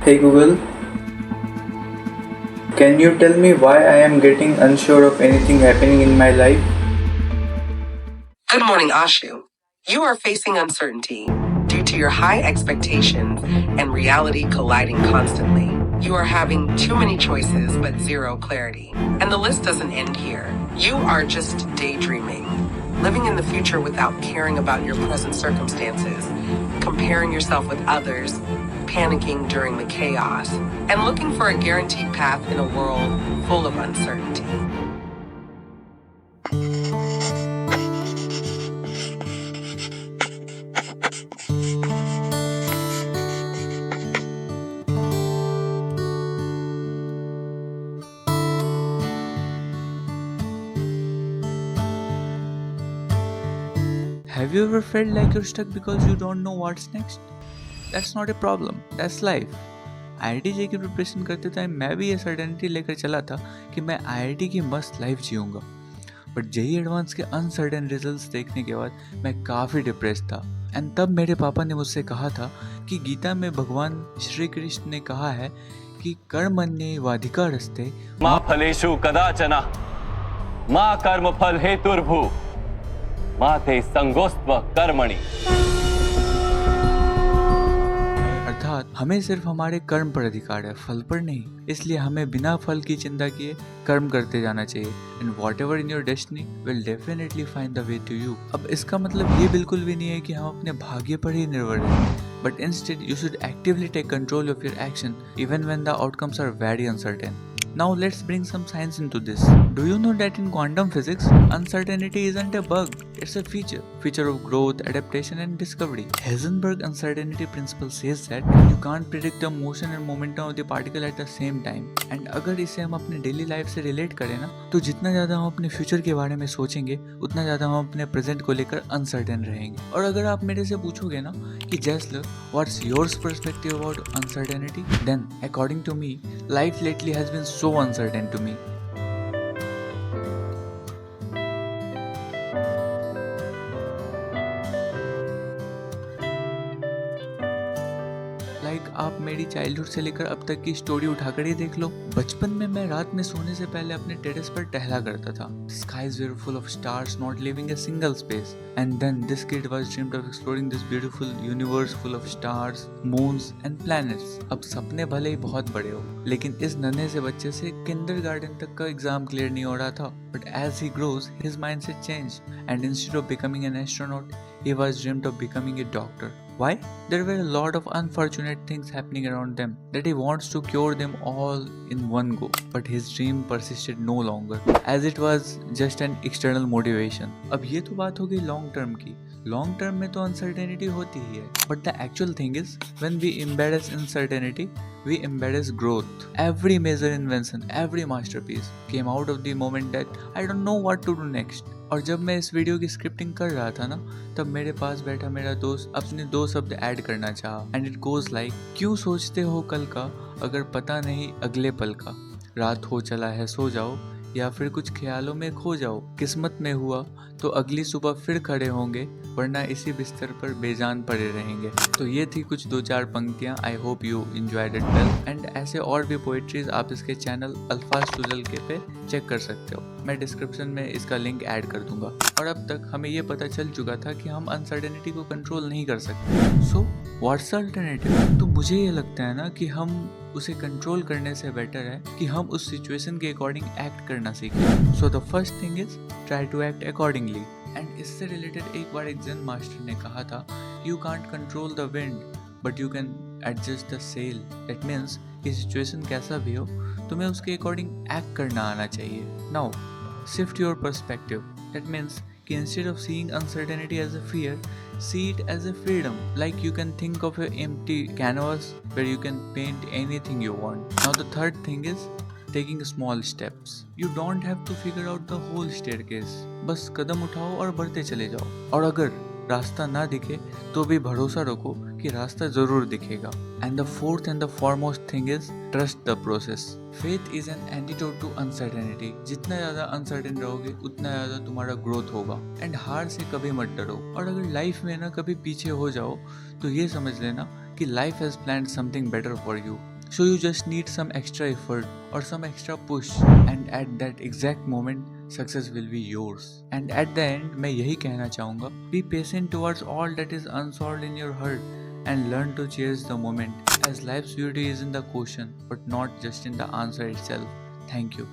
Hey Google, can you tell me why I am getting unsure of anything happening in my life? Good morning, Ashu. You are facing uncertainty due to your high expectations and reality colliding constantly. You are having too many choices but zero clarity. And the list doesn't end here. You are just daydreaming, living in the future without caring about your present circumstances, comparing yourself with others, panicking during the chaos, and looking for a guaranteed path in a world full of uncertainty. Have you ever felt like you're stuck because you don't know what's next? That's not a problem, that's life. IIT की preparation करते time मैं भी ये certainty लेकर चला था कि मैं IIT की मस्त लाइफ जीऊँगा, बट जेई एडवांस के अनसर्टेन रिजल्ट्स देखने के बाद मैं काफ़ी डिप्रेस था। एंड तब मेरे पापा ने मुझसे कहा था कि गीता में भगवान श्री कृष्ण ने कहा है कि कर्मण्येवाधिकारस्ते मा फलेषु कदाचन मा कर्मफल हेतुर्भु माते संगोस्त्व कर्मणि। अर्थात हमें सिर्फ हमारे कर्म पर अधिकार है, फल पर नहीं। इसलिए हमें बिना फल की चिंता किए कर्म करते जाना चाहिए। And whatever in your destiny will definitely find the way to you. अब इसका मतलब ये बिल्कुल भी नहीं है कि हम अपने भाग्य पर ही निर्भर हैं, but instead you should actively take control of your action even when the outcomes are very uncertain. Now let's bring some science into this. Do you know that in quantum physics, uncertainty isn't a bug, it's a feature of growth, adaptation and discovery. Heisenberg uncertainty principle says that you can't predict the motion and momentum of the particle at the same time. And अगर इसे हम अपने daily life से relate करें ना, तो जितना ज़्यादा हम अपने फ्यूचर के बारे में सोचेंगे उतना ज़्यादा हम अपने प्रेजेंट को लेकर अनसर्टेन रहेंगे। और अगर आप मेरे से पूछोगे ना कि जैसल what's yours perspective about uncertainty, then according to me life lately has been so uncertain to me. आप मेरी चाइल्डहुड से लेकर अब तक की स्टोरी उठाकर ही देख लो। बचपन में मैं रात में सोने से पहले अपने टेरेस पर टहला करता था। Skies were full of stars, not leaving a single space. And then this kid was dreamed of exploring this beautiful universe full of stars, moons and planets. अब सपने भले ही बहुत बड़े हो, लेकिन इस नन्हे से बच्चे से किंडरगार्टन तक का एग्जाम क्लियर नहीं हो रहा था। But as he grows, his mindset changed, and instead of becoming an astronaut, he was dreamed of becoming a doctor. Why? There were a lot of unfortunate things happening around them that he wants to cure them all in one go. But his dream persisted no longer, as it was just an external motivation. अब ये तो बात हो गई long term की। Long term में तो uncertainty होती ही है, but the actual thing is when we embrace uncertainty, we embrace growth. Every major invention, every masterpiece came out of the moment that I don't know what to do next. और जब मैं इस video की scripting कर रहा था ना, तब मेरे पास बैठा मेरा दोस्त अपने 2 शब्द ऐड करना चाहा। एंड इट गोज लाइक, क्यों सोचते हो कल का अगर पता नहीं अगले पल का। रात हो चला है सो जाओ, या फिर कुछ ख्यालों में खो जाओ। किस्मत में हुआ तो अगली सुबह फिर खड़े होंगे, वरना इसी बिस्तर पर बेजान पड़े रहेंगे। तो ये थी कुछ 2-4 पंक्तियाँ। I hope you enjoyed it well. And ऐसे और भी पोएट्रीज आप इसके चैनल अल्फाज सुजल के पे चेक कर सकते हो। मैं डिस्क्रिप्शन में इसका लिंक ऐड कर दूंगा। और अब तक हमें ये पता चल चुका था कि हम अनसर्टेनिटी को कंट्रोल नहीं कर सकते। So what's alternative? तो मुझे ये लगता है ना कि हम उसे कंट्रोल करने से बेटर है कि हम उस सिचुएशन के अकॉर्डिंग एक्ट करना सीखें। So the first thing is try to act accordingly. And इससे रिलेटेड एक बार एक जैन मास्टर ने कहा था, you can't control the wind but you can adjust the sail. That means कि सिचुएशन कैसा भी हो, तुम्हें उसके अकॉर्डिंग एक्ट करना आना चाहिए। Now shift your perspective. That means कि instead of seeing uncertainty as a fear, see it as a freedom. Like you can think of an empty canvas where you can paint anything you want. Now the third thing is taking small steps. You don't have to figure out the whole staircase. बस कदम उठाओ और बढ़ते चले जाओ। और अगर रास्ता ना दिखे तो भी भरोसा रखो कि रास्ता जरूर दिखेगा। And the fourth and the foremost thing is trust the process. Faith is an antidote to uncertainty. जितना ज्यादा अनसर्टेन रहोगे उतना ज्यादा तुम्हारा ग्रोथ होगा। एंड हार से कभी मत डरो। और अगर लाइफ में ना कभी पीछे हो जाओ तो ये समझ लेना कि life has planned something better for you. So you just need some extra effort or some extra push, and at that exact moment success will be yours. And at the end मैं यही कहना चाहूँगा, be patient towards all that is unsolved in your heart and learn to cherish the moment, as life's beauty is in the question but not just in the answer itself. Thank you.